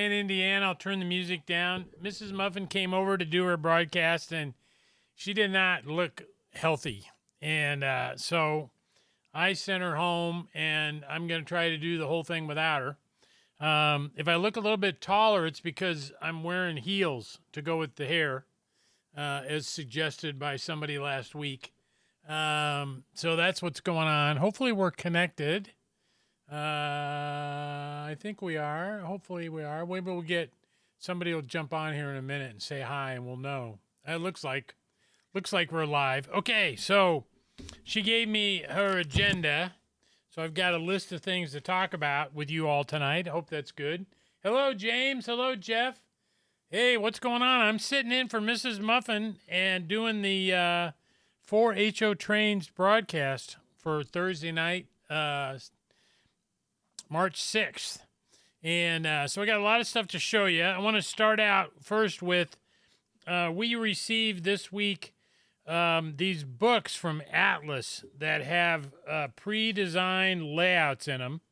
Cheyenne, Indiana. I'll turn the music down. Mrs. Muffin came over to do her broadcast, and she did not look healthy. And so I sent her home, and I'm going to try to do the whole thing without her. If I look a little bit taller, it's because I'm wearing heels to go with the hair, as suggested by somebody last week. So that's what's going on. Hopefully we're connected. I think we are. Hopefully we are. Maybe we'll get somebody will jump on here in a minute and say hi, and we'll know. It looks like we're live. Okay, so she gave me her agenda. So I've got a list of things to talk about with you all tonight. I hope that's good. Hello, James. Hello, Jeff. Hey, what's going on? I'm sitting in for Mrs. Muffin and doing the 4HO Trains broadcast for Thursday night, March 6th. And so we got a lot of stuff to show you. I want to start out first with, we received this week these books from Atlas that have pre-designed layouts in them.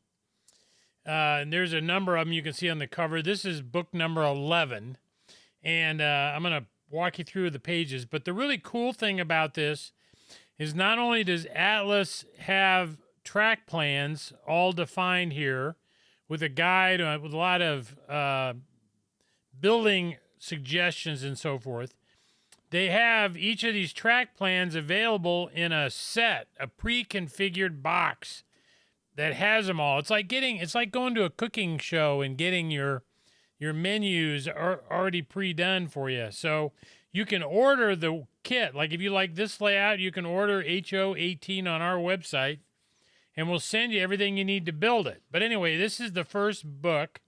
And there's a number of them you can see on the cover. This is book number 11. And I'm going to walk you through the pages. But the really cool thing about this is not only does Atlas have track plans all defined here with a guide with a lot of building suggestions and so forth, they have each of these track plans available in a set, a pre-configured box that has them all. It's like going to a cooking show and getting your menus are already pre-done for you. So you can order the kit. Like if you like this layout, you can order HO18 on our website, and we'll send you everything you need to build it. But anyway, this is the first book,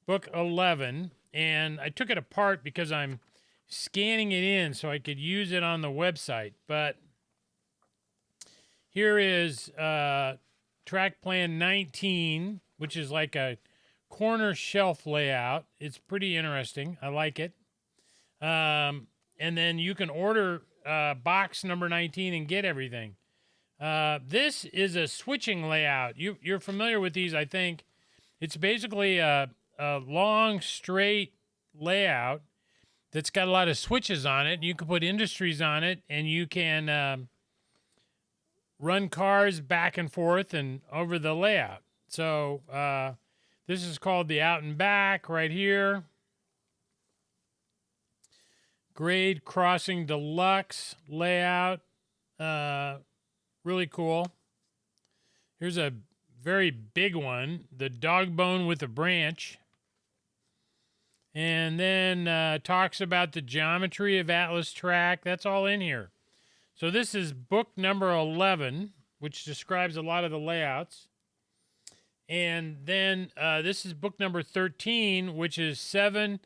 book 11, and I took it apart because I'm scanning it in so I could use it on the website. But here is track plan 19, which is like a corner shelf layout. It's pretty interesting. I like it. And then you can order box number 19 and get everything. This is a switching layout. You're familiar with these, I think. It's basically a long, straight layout that's got a lot of switches on it. You can put industries on it, and you can run cars back and forth and over the layout. So this is called the out and back right here. Grade crossing deluxe layout. Really cool. Here's a very big one, the dog bone with a branch. And then talks about the geometry of Atlas track. That's all in here. So this is book number 11, which describes a lot of the layouts. And then this is book number 13, which is 7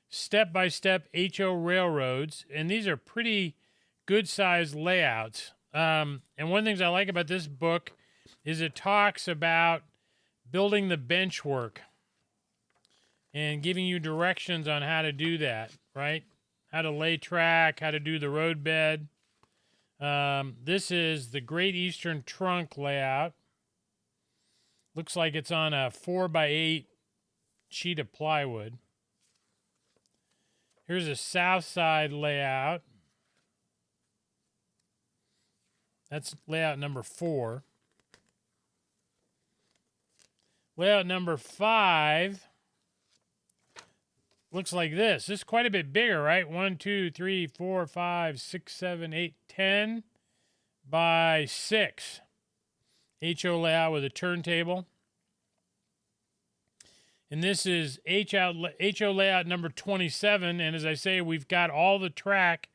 step-by-step HO railroads. And these are pretty good-sized layouts. And one of the things I like about this book is it talks about building the bench work and giving you directions on how to do that, right? How to lay track, how to do the road bed. This is the Great Eastern Trunk layout. Looks like it's on a 4x8 sheet of plywood. Here's a South Side layout. That's layout number 4. Layout number 5 looks like this. This is quite a bit bigger, right? 1, 2, 3, 4, 5, 6, 7, 8, 10 by 6. HO layout with a turntable. And this is HO layout number 27. And as I say, we've got all the track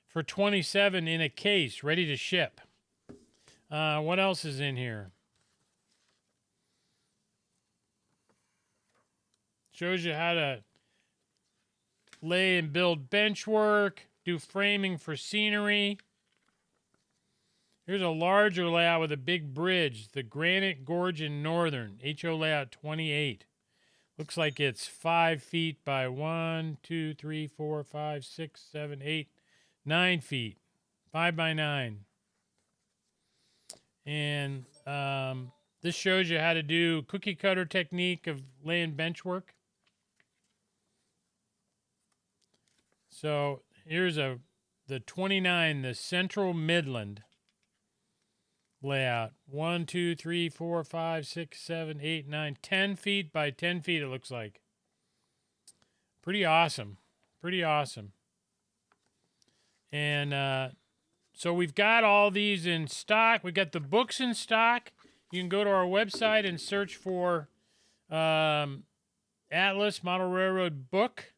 for 27 in a case, ready to ship. What else is in here? Shows you how to lay and build bench work, do framing for scenery. Here's a larger layout with a big bridge, the Granite Gorge in Northern, HO layout 28. Looks like it's 5 feet by 1, 2, 3, 4, 5, 6, 7, 8, 9 feet. 5 by 9. And this shows you how to do cookie cutter technique of laying bench work. So here's the 29, the Central Midland layout. 1, 2, 3, 4, 5, 6, 7, 8, 9, 10 feet by 10 feet, it looks like. Pretty awesome. Pretty awesome. And so we've got all these in stock. We've got the books in stock. You can go to our website and search for Atlas Model Railroad book.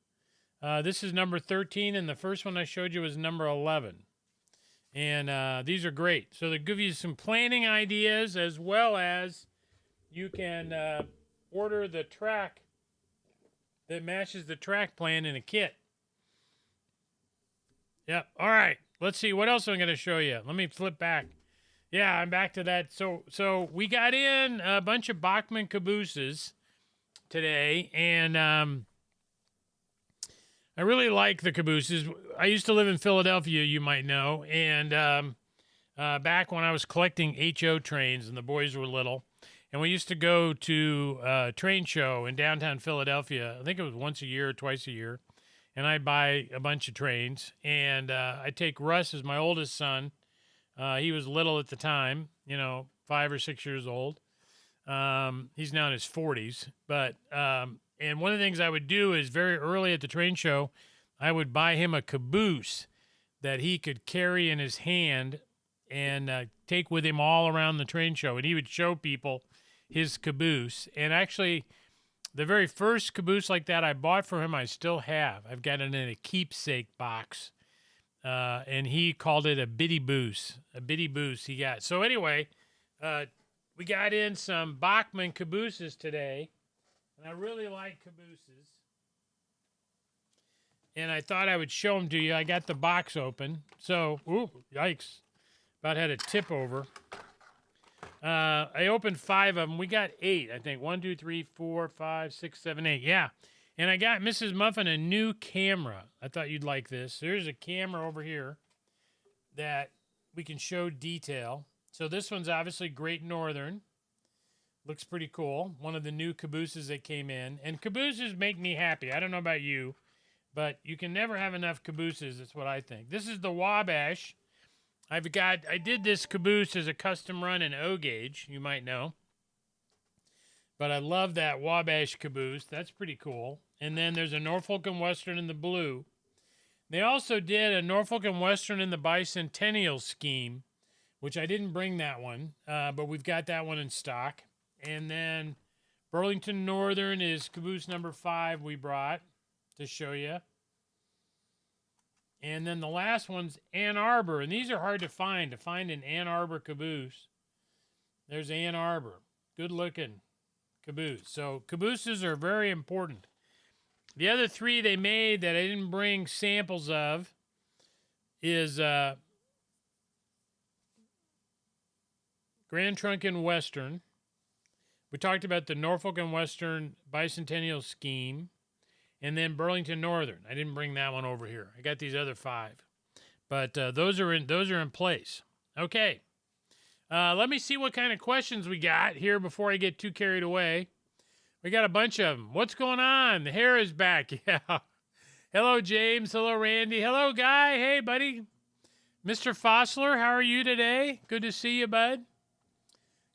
This is number 13, and the first one I showed you was number 11. And these are great. So they give you some planning ideas, as well as you can order the track that matches the track plan in a kit. Yep. All right. Let's see. What else am I going to show you? Let me flip back. Yeah, I'm back to that. So we got in a bunch of Bachmann cabooses today, and I really like the cabooses. I used to live in Philadelphia, you might know, and back when I was collecting HO trains and the boys were little, and we used to go to a train show in downtown Philadelphia. I think it was once a year or twice a year, and I'd buy a bunch of trains, and I'd take Russ as my oldest son. He was little at the time, 5 or 6 years old. He's now in his 40s, but and one of the things I would do is very early at the train show, I would buy him a caboose that he could carry in his hand and take with him all around the train show. And he would show people his caboose. And actually, the very first caboose like that I bought for him, I still have. I've got it in a keepsake box. And he called it a bitty boose. A bitty boose he got. So anyway, we got in some Bachmann cabooses today. And I really like cabooses. And I thought I would show them to you. I got the box open. So, ooh, yikes. About had a tip over. I opened 5 of them. We got 8, I think. 1, 2, 3, 4, 5, 6, 7, 8. Yeah. And I got Mrs. Muffin a new camera. I thought you'd like this. There's a camera over here that we can show detail. So this one's obviously Great Northern. Looks pretty cool. One of the new cabooses that came in. And cabooses make me happy. I don't know about you, but you can never have enough cabooses. That's what I think. This is the Wabash. I did this caboose as a custom run in O gauge, you might know. But I love that Wabash caboose. That's pretty cool. And then there's a Norfolk and Western in the blue. They also did a Norfolk and Western in the bicentennial scheme, which I didn't bring that one, but we've got that one in stock. And then Burlington Northern is caboose number 5 we brought to show you. And then the last one's Ann Arbor. And these are hard to find an Ann Arbor caboose. There's Ann Arbor. Good looking caboose. So cabooses are very important. The other 3 they made that I didn't bring samples of is Grand Trunk and Western. We talked about the Norfolk and Western bicentennial scheme, and then Burlington Northern. I didn't bring that one over here. I got these other 5, but those are in place. Okay, let me see what kind of questions we got here before I get too carried away. We got a bunch of them. What's going on? The hair is back. Yeah. Hello, James. Hello, Randy. Hello, Guy. Hey, buddy. Mr. Fossler, how are you today? Good to see you, bud.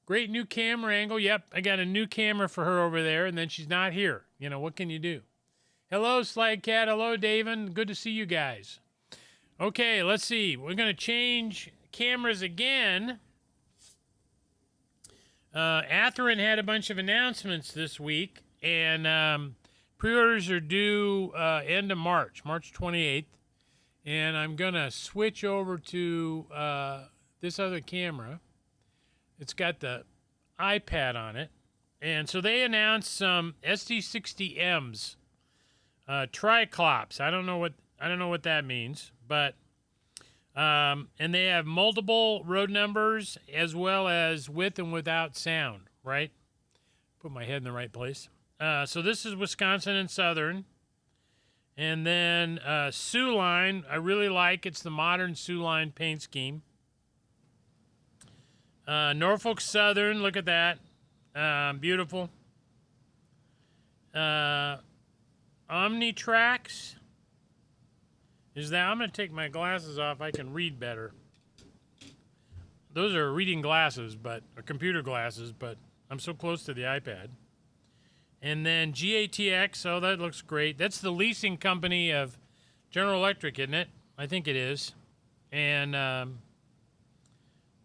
Great new camera angle. Yep, I got a new camera for her over there, and then she's not here. What can you do? Hello, Slag Cat. Hello, David. Good to see you guys. Okay, let's see. We're going to change cameras again. Athearn had a bunch of announcements this week, and pre-orders are due end of March 28th. And I'm going to switch over to this other camera. It's got the iPad on it. And so they announced some SD60Ms, triclops. I don't know what that means, but and they have multiple road numbers as well as with and without sound, right? Put my head in the right place. So this is Wisconsin and Southern. And then Sioux Line, I really like. It's the modern Sioux Line paint scheme. Norfolk Southern, look at that. Beautiful. Omnitrax. is that I'm going to take my glasses off. I can read better. Those are reading glasses, or computer glasses, but I'm so close to the iPad. And then GATX, oh, that looks great. That's the leasing company of General Electric, isn't it? I think it is. And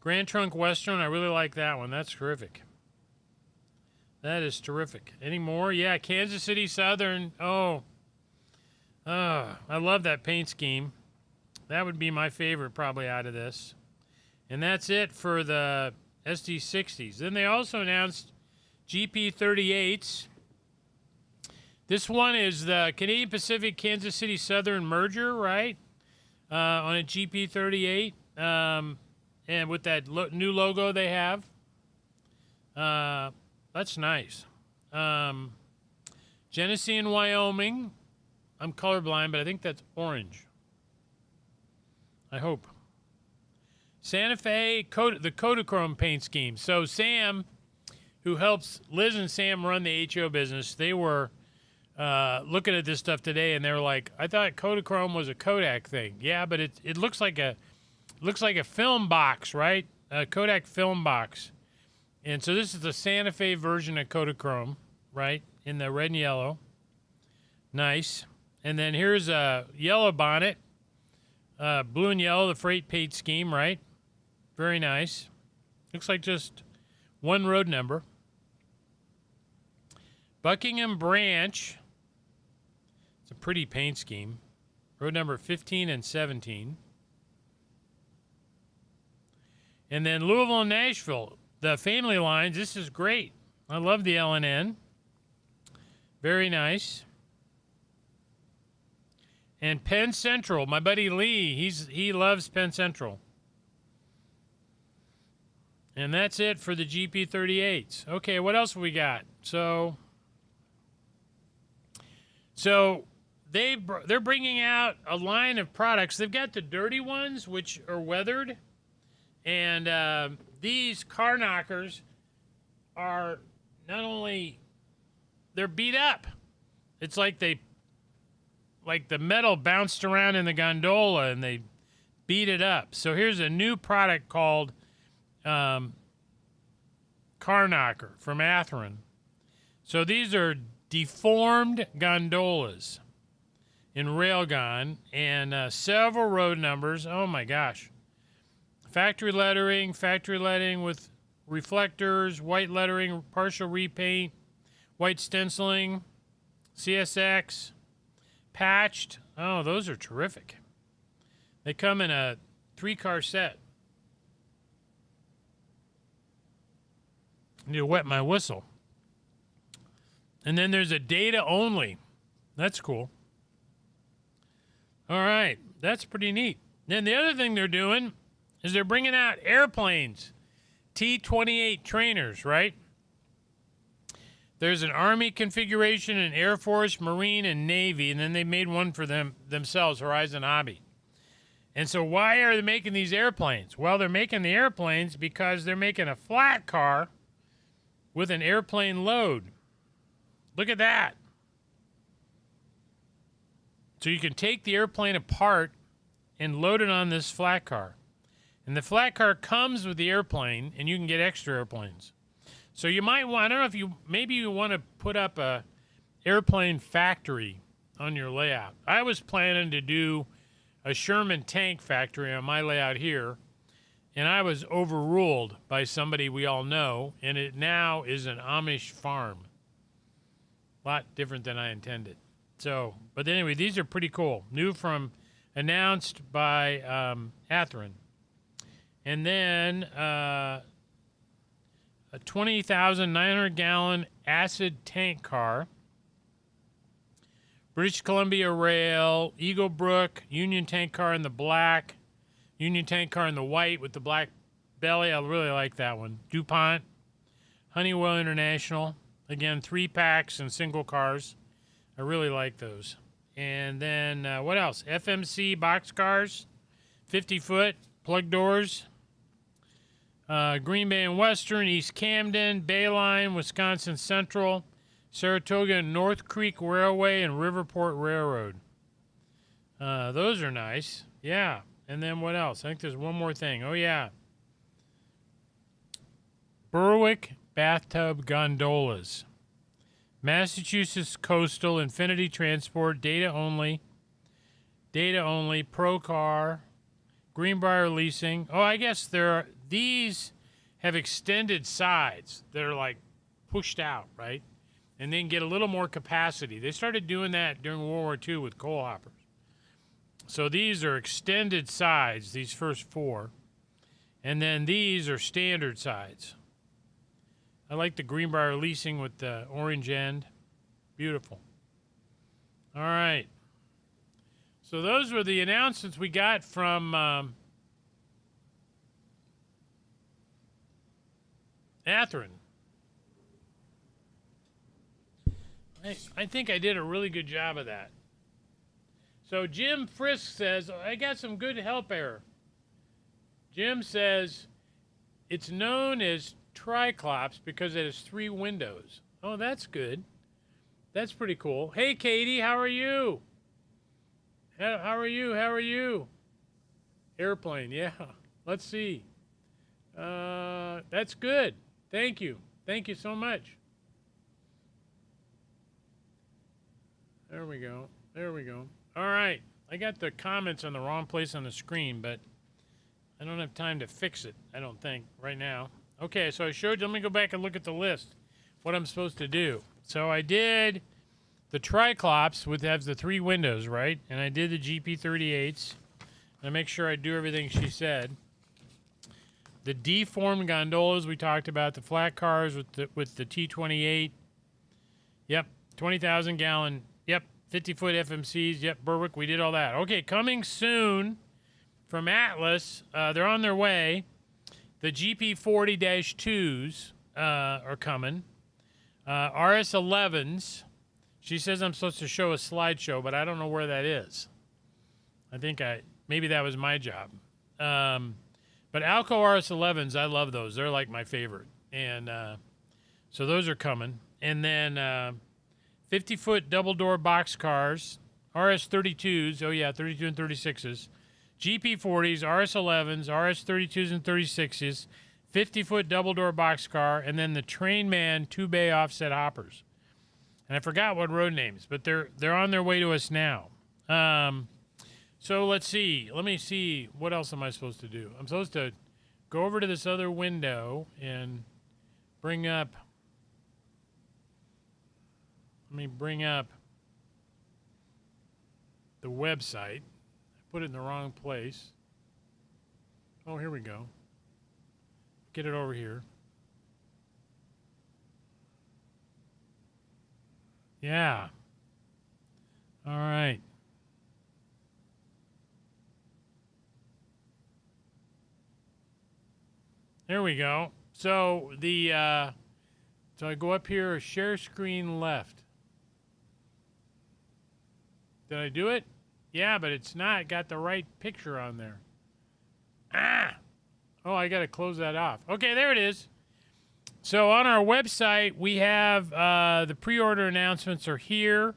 Grand Trunk Western, I really like that one. That's terrific. That is terrific. Any more? Yeah, Kansas City Southern. Oh, I love that paint scheme. That would be my favorite probably out of this. And that's it for the SD60s. Then they also announced GP38s. This one is the Canadian Pacific Kansas City Southern merger, right? On a GP38. And with that new logo they have. That's nice. Genesee and Wyoming. I'm colorblind, but I think that's orange. I hope. Santa Fe, the Kodachrome paint scheme. So Sam, who helps Liz and Sam run the HO business, they were looking at this stuff today, and they were like, "I thought Kodachrome was a Kodak thing." Yeah, but it looks like a film box, right? A Kodak film box. And so this is the Santa Fe version of Kodachrome, right? In the red and yellow. Nice. And then here's a yellow bonnet. Blue and yellow, the freight paint scheme, right? Very nice. Looks like just one road number. Buckingham Branch. It's a pretty paint scheme. Road number 15 and 17. And then Louisville and Nashville. The family lines, this is great. I love the L&N. Very nice. And Penn Central, my buddy Lee, he loves Penn Central. And that's it for the GP38s. Okay, what else we got? So they're bringing out a line of products. They've got the dirty ones, which are weathered. And these car knockers are not only, they're beat up. It's like the metal bounced around in the gondola and they beat it up. So here's a new product called Car Knocker from Athearn. So these are deformed gondolas in railgun and several road numbers. Oh my gosh. Factory lettering with reflectors, white lettering, partial repaint, white stenciling, CSX, patched. Oh, those are terrific. They come in a 3-car set. I need to wet my whistle. And then there's a data only. That's cool. All right, that's pretty neat. Then the other thing they're doing is they're bringing out airplanes, T-28 trainers, right? There's an Army configuration, an Air Force, Marine, and Navy, and then they made one for themselves, Horizon Hobby. And so why are they making these airplanes? Well, they're making the airplanes because they're making a flat car with an airplane load. Look at that. So you can take the airplane apart and load it on this flat car. And the flat car comes with the airplane, and you can get extra airplanes. So you might want, I don't know if maybe you want to put up a airplane factory on your layout. I was planning to do a Sherman tank factory on my layout here, and I was overruled by somebody we all know, and it now is an Amish farm. A lot different than I intended. So, but anyway, these are pretty cool. Announced by Athearn. And then a 20,900-gallon acid tank car. British Columbia Rail, Eagle Brook, Union tank car in the black, Union tank car in the white with the black belly. I really like that one. DuPont, Honeywell International. Again, 3-packs and single cars. I really like those. And then what else? FMC boxcars, 50-foot, plug doors. Green Bay and Western, East Camden, Bayline, Wisconsin Central, Saratoga and North Creek Railway, and Riverport Railroad. Those are nice. Yeah. And then what else? I think there's one more thing. Oh, yeah. Berwick bathtub gondolas. Massachusetts Coastal Infinity Transport, data only, pro car, Greenbrier Leasing. Oh, I guess these have extended sides that are like pushed out, right? And then get a little more capacity. They started doing that during World War II with coal hoppers. So these are extended sides, these first four. And then these are standard sides. I like the Greenbrier Leasing with the orange end. Beautiful. All right. So those were the announcements we got from Athearn. I think I did a really good job of that. So Jim Frisk says, I got some good help error. Jim says, it's known as Triclops because it has 3 windows. Oh, that's good. That's pretty cool. Hey, Katie, how are you? How are you? How are you? Airplane, yeah. Let's see. That's good. Thank you. Thank you so much. There we go. There we go. All right. I got the comments on the wrong place on the screen, but I don't have time to fix it, I don't think, right now. Okay, so I showed you. Let me go back and look at the list, what I'm supposed to do. So I did the Triclops, which has the 3 windows, right? And I did the GP38s. I make sure I do everything she said. The deformed gondolas we talked about, the flat cars with the T28. Yep, 20,000 gallon. Yep, 50-foot FMCs. Yep, Berwick, we did all that. Okay, coming soon from Atlas. They're on their way. The GP40-2s are coming. RS11s. She says I'm supposed to show a slideshow, but I don't know where that is. I think maybe that was my job. But Alco RS11s, I love those. They're like my favorite. And so those are coming. And then 50-foot double-door box cars, RS32s. Oh, yeah, 32 and 36s. GP40s, RS11s, RS32s and 36s. 50-foot double-door box car. And then the Trainman 2-bay offset hoppers. And I forgot what road names, but they're on their way to us now. So let's see. Let me see. What else am I supposed to do? I'm supposed to go over to this other window and bring up. Let me bring up the website. I put it in the wrong place. Oh, here we go. Get it over here. Yeah. All right. There we go. So so I go up here, share screen left. Did I do it? Yeah, but it's not got the right picture on there. Ah! Oh, I got to close that off. Okay, there it is. So on our website, we have the pre-order announcements are here.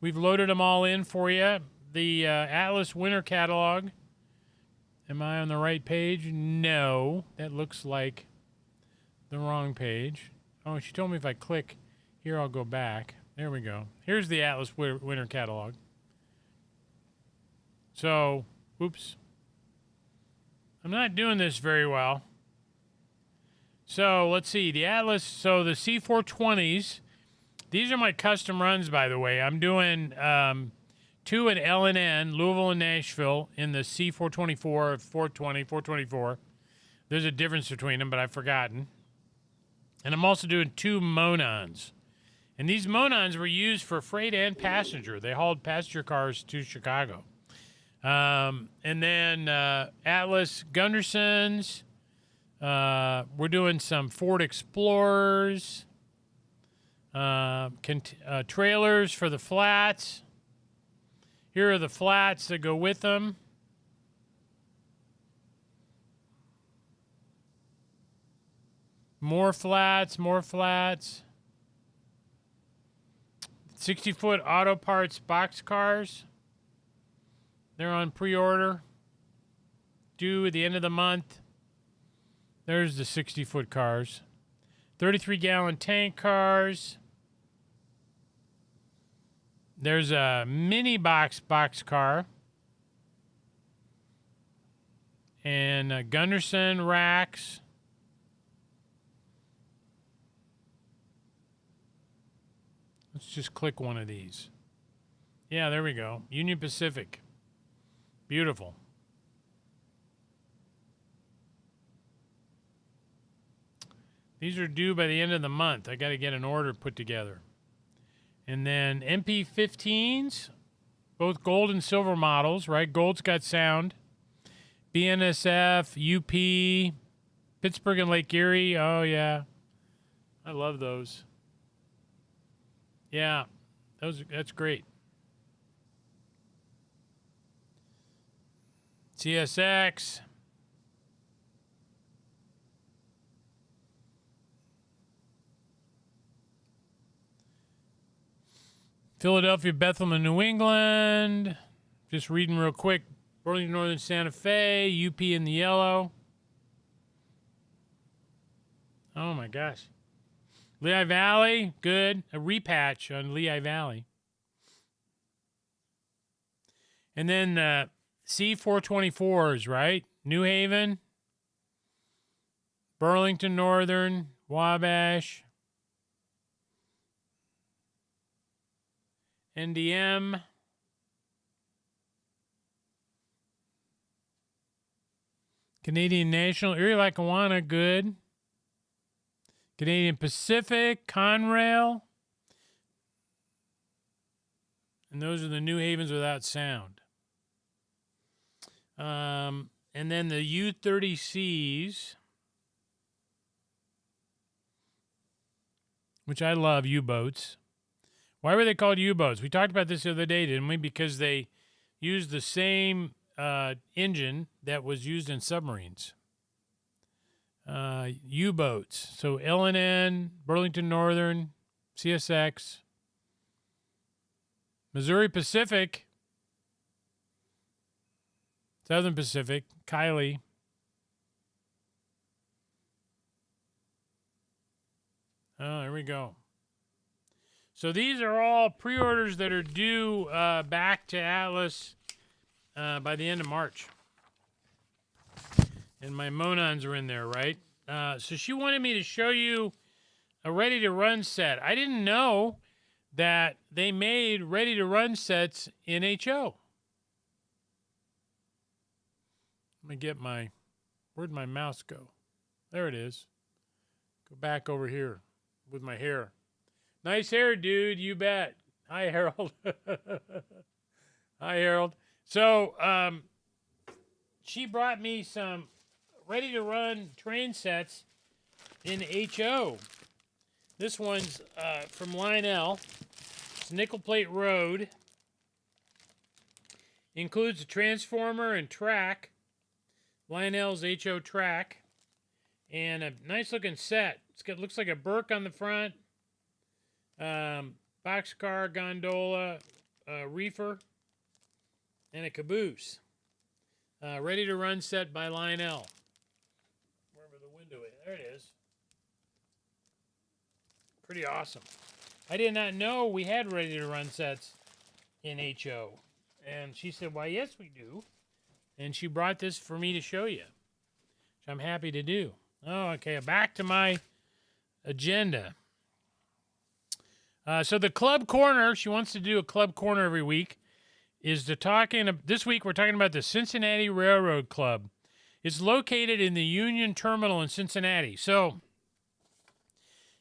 We've loaded them all in for you. The Atlas Winter Catalog. Am I on the right page? No. That looks like the wrong page. Oh, she told me if I click here, I'll go back. There we go. Here's the Atlas Winter Catalog. So, oops. I'm not doing this very well. So let's see, the Atlas, so the C420s, these are my custom runs, by the way. I'm doing 2 at L&N, Louisville and Nashville, in the C424, 420, 424. There's a difference between them, but I've forgotten. And I'm also doing 2 Monons. And these Monons were used for freight and passenger. They hauled passenger cars to Chicago. And then Atlas Gundersons. We're doing some Ford Explorers, trailers for the flats. Here are the flats that go with them. More flats, more flats. 60-foot auto parts box cars. They're on pre-order. Due at the end of the month. There's the 60-foot cars. 33-gallon tank cars. There's a mini box car. And Gunderson racks. Let's just click one of these. Yeah, there we go. Union Pacific. Beautiful. These are due by the end of the month. I got to get an order put together. And then MP15s, both gold and silver models, right? Gold's got sound. BNSF, UP, Pittsburgh and Lake Erie. Oh, yeah. I love those. Yeah, that's great. CSX. Philadelphia, Bethlehem, and New England. Just reading real quick. Burlington, Northern Santa Fe, UP in the yellow. Oh, my gosh. Lehigh Valley, good. A repatch on Lehigh Valley. And then C424s, right? New Haven, Burlington Northern, Wabash, NDM, Canadian National, Erie Lackawanna, good. Canadian Pacific, Conrail. And those are the New Havens without sound. And then the U-30Cs, which I love, U-boats. Why were they called U-boats? We talked about this the other day, didn't we? Because they used the same engine that was used in submarines. U-boats. So L&N, Burlington Northern, CSX, Missouri Pacific, Southern Pacific, Kylie. Oh, there we go. So these are all pre-orders that are due back to Atlas by the end of March. And my Monons are in there, right? So she wanted me to show you a ready-to-run set. I didn't know that they made ready-to-run sets in HO. Let me get my... Where'd my mouse go? There it is. Go back over here with my hair. Nice hair, dude. You bet. Hi, Harold. Hi, Harold. So, she brought me some ready-to-run train sets in HO. This one's from Lionel. It's Nickel Plate Road. Includes a transformer and track. Lionel's HO track. And a nice-looking set. Looks like a Burke on the front. Boxcar, gondola, reefer, and a caboose. Ready-to-run set by Lionel. Wherever the window is. There it is. Pretty awesome. I did not know we had ready-to-run sets in HO. And she said, why, yes, we do. And she brought this for me to show you, which I'm happy to do. Oh, okay, back to my agenda. So the Club Corner, she wants to do a Club Corner every week, this week we're talking about the Cincinnati Railroad Club. It's located in the Union Terminal in Cincinnati. So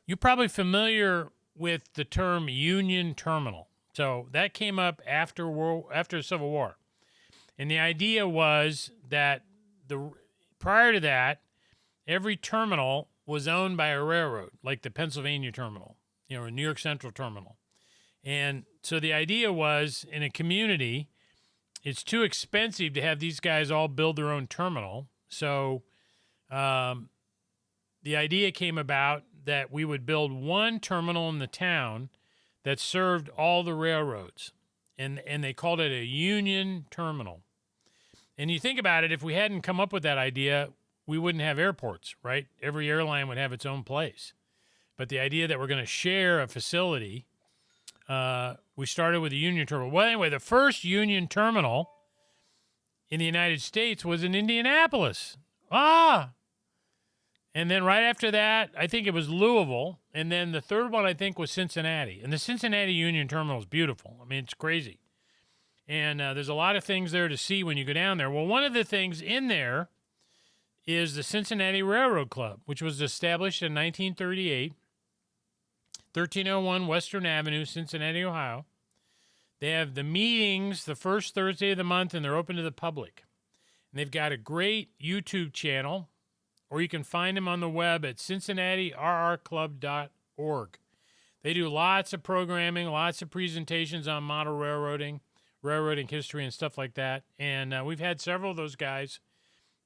you're probably familiar with the term Union Terminal. So that came up after the Civil War. And the idea was that prior to that, every terminal was owned by a railroad, like the Pennsylvania Terminal, or New York Central Terminal. And so the idea was, in a community, it's too expensive to have these guys all build their own terminal. So the idea came about that we would build one terminal in the town that served all the railroads. And they called it a Union Terminal. And you think about it, if we hadn't come up with that idea, we wouldn't have airports, right? Every airline would have its own place. But the idea that we're going to share a facility, we started with a Union terminal. Well, anyway, the first Union terminal in the United States was in Indianapolis. And then right after that, I think it was Louisville. And then the third one, I think, was Cincinnati. And the Cincinnati Union terminal is beautiful. I mean, it's crazy. And there's a lot of things there to see when you go down there. Well, one of the things in there is the Cincinnati Railroad Club, which was established in 1938, 1301 Western Avenue, Cincinnati, Ohio. They have the meetings the first Thursday of the month, and they're open to the public. And they've got a great YouTube channel, or you can find them on the web at cincinnati.rrclub.org. They do lots of programming, lots of presentations on model railroading history, and stuff like that. And we've had several of those guys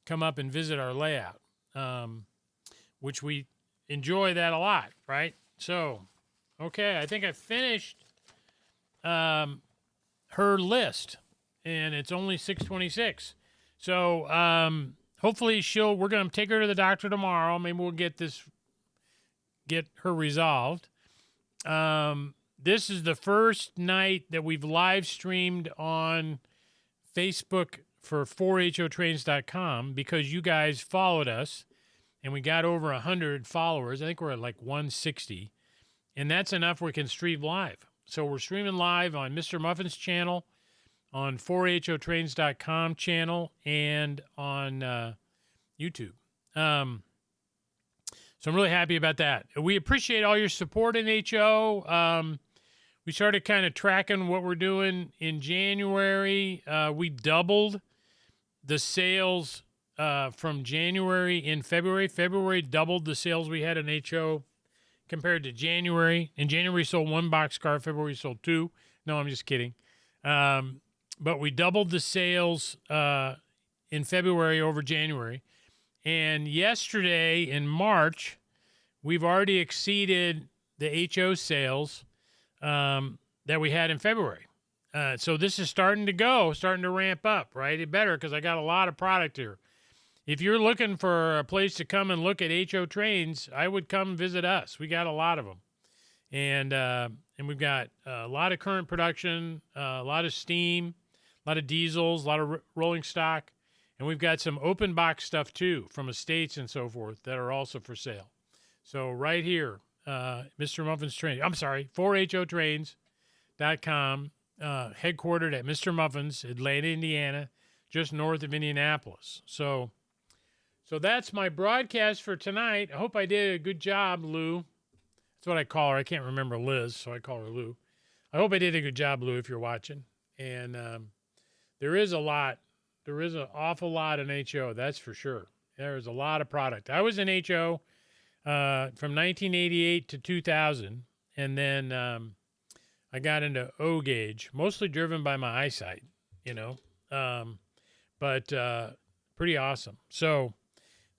come up and visit our layout, which we enjoy that a lot, right? So, okay, I think I finished her list, and it's only 6:26. So hopefully we're going to take her to the doctor tomorrow. Maybe we'll get her resolved. This is the first night that we've live streamed on Facebook for 4hotrains.com because you guys followed us, and we got over 100 followers. I think we're at like 160, and that's enough we can stream live. So we're streaming live on Mr. Muffin's channel, on 4hotrains.com channel, and on YouTube. So I'm really happy about that. We appreciate all your support in HO. We started kind of tracking what we're doing in January. We doubled the sales from January in February. February doubled the sales we had in HO compared to January. In January, we sold 1 boxcar. February, we sold 2. No, I'm just kidding. But we doubled the sales in February over January. And yesterday, in March, we've already exceeded the HO sales that we had in February. So this is starting to ramp up, right? It better, because I got a lot of product here. If you're looking for a place to come and look at HO trains, I would come visit us. We got a lot of them. And we've got a lot of current production, a lot of steam, a lot of diesels, a lot of rolling stock. And we've got some open box stuff, too, from estates and so forth that are also for sale. So right here, Mr. Muffin's Train. I'm sorry, 4hotrains.com, headquartered at Mr. Muffin's, Atlanta, Indiana, just north of Indianapolis. So that's my broadcast for tonight. I hope I did a good job, Lou. That's what I call her. I can't remember Liz, so I call her Lou. I hope I did a good job, Lou, if you're watching. And there is a lot. There is an awful lot in HO, that's for sure. There is a lot of product. I was in HO from 1988 to 2000, and then I got into O gauge, mostly driven by my eyesight, but pretty awesome. So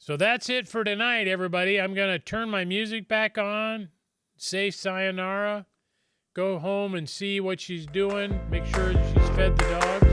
that's it for tonight, everybody. I'm going to turn my music back on, say sayonara, go home and see what she's doing, make sure she's fed the dogs.